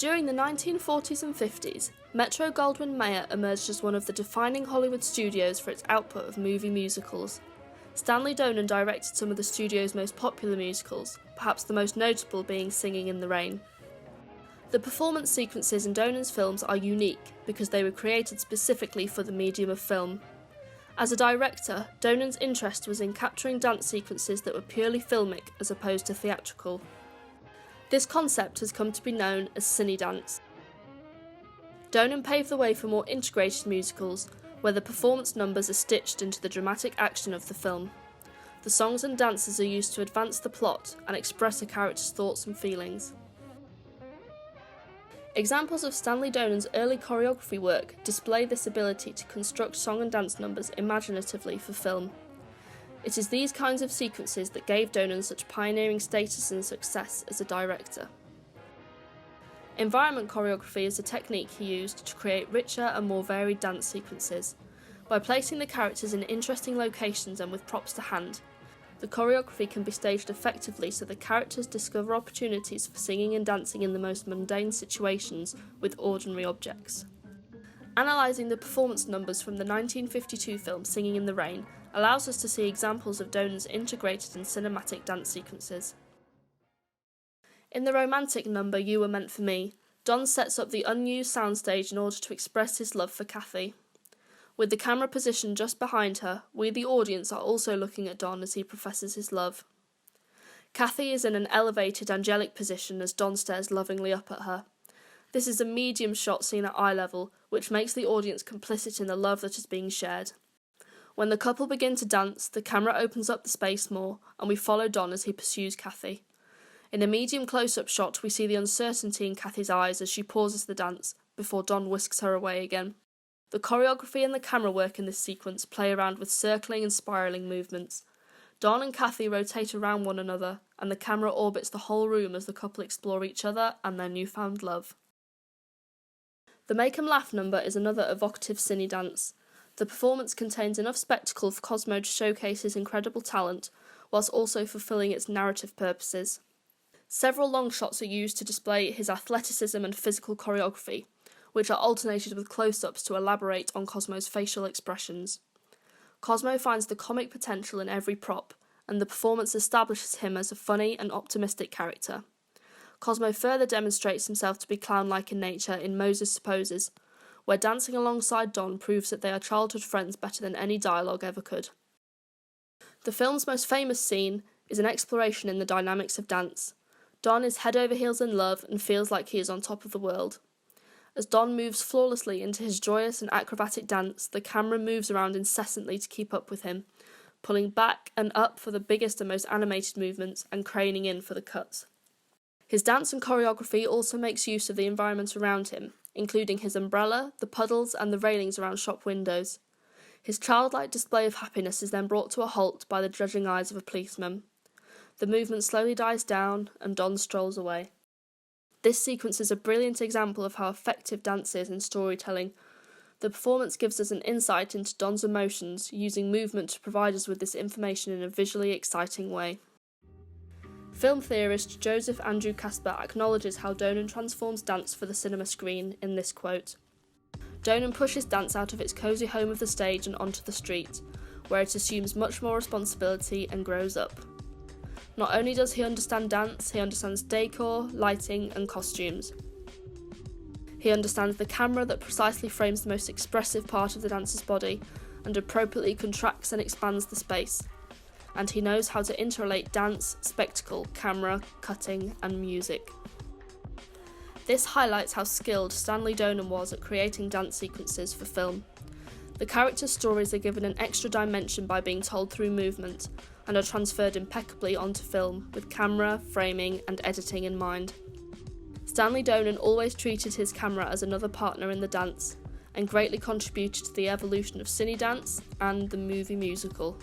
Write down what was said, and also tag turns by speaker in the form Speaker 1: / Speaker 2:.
Speaker 1: During the 1940s and 50s, Metro-Goldwyn-Mayer emerged as one of the defining Hollywood studios for its output of movie musicals. Stanley Donen directed some of the studio's most popular musicals, perhaps the most notable being Singing in the Rain. The performance sequences in Donen's films are unique because they were created specifically for the medium of film. As a director, Donen's interest was in capturing dance sequences that were purely filmic as opposed to theatrical. This concept has come to be known as Cine-Dance. Donen paved the way for more integrated musicals, where the performance numbers are stitched into the dramatic action of the film. The songs and dances are used to advance the plot and express a character's thoughts and feelings. Examples of Stanley Donen's early choreography work display this ability to construct song and dance numbers imaginatively for film. It is these kinds of sequences that gave Donen such pioneering status and success as a director. Environment choreography is a technique he used to create richer and more varied dance sequences. By placing the characters in interesting locations and with props to hand, the choreography can be staged effectively so the characters discover opportunities for singing and dancing in the most mundane situations with ordinary objects. Analysing the performance numbers from the 1952 film Singing in the Rain allows us to see examples of Donen's integrated and cinematic dance sequences. In the romantic number You Were Meant for Me, Don sets up the unused soundstage in order to express his love for Kathy. With the camera positioned just behind her, we the audience are also looking at Don as he professes his love. Kathy is in an elevated angelic position as Don stares lovingly up at her. This is a medium shot seen at eye level, which makes the audience complicit in the love that is being shared. When the couple begin to dance, the camera opens up the space more, and we follow Don as he pursues Kathy. In a medium close-up shot, we see the uncertainty in Kathy's eyes as she pauses the dance, before Don whisks her away again. The choreography and the camera work in this sequence play around with circling and spiralling movements. Don and Kathy rotate around one another, and the camera orbits the whole room as the couple explore each other and their newfound love. The Make 'em Laugh number is another evocative Cine-Dance. The performance contains enough spectacle for Cosmo to showcase his incredible talent, whilst also fulfilling its narrative purposes. Several long shots are used to display his athleticism and physical choreography, which are alternated with close-ups to elaborate on Cosmo's facial expressions. Cosmo finds the comic potential in every prop, and the performance establishes him as a funny and optimistic character. Cosmo further demonstrates himself to be clown-like in nature in Moses Supposes, where dancing alongside Don proves that they are childhood friends better than any dialogue ever could. The film's most famous scene is an exploration in the dynamics of dance. Don is head over heels in love and feels like he is on top of the world. As Don moves flawlessly into his joyous and acrobatic dance, the camera moves around incessantly to keep up with him, pulling back and up for the biggest and most animated movements and craning in for the cuts. His dance and choreography also makes use of the environment around him, including his umbrella, the puddles and the railings around shop windows. His childlike display of happiness is then brought to a halt by the judging eyes of a policeman. The movement slowly dies down and Don strolls away. This sequence is a brilliant example of how effective dance is in storytelling. The performance gives us an insight into Don's emotions, using movement to provide us with this information in a visually exciting way. Film theorist Joseph Andrew Kasper acknowledges how Donen transforms dance for the cinema screen in this quote. Donen pushes dance out of its cosy home of the stage and onto the street, where it assumes much more responsibility and grows up. Not only does he understand dance, he understands decor, lighting and costumes. He understands the camera that precisely frames the most expressive part of the dancer's body and appropriately contracts and expands the space. And he knows how to interrelate dance, spectacle, camera, cutting and music. This highlights how skilled Stanley Donen was at creating dance sequences for film. The characters' stories are given an extra dimension by being told through movement, and are transferred impeccably onto film, with camera, framing and editing in mind. Stanley Donen always treated his camera as another partner in the dance, and greatly contributed to the evolution of Cine-Dance and the movie musical.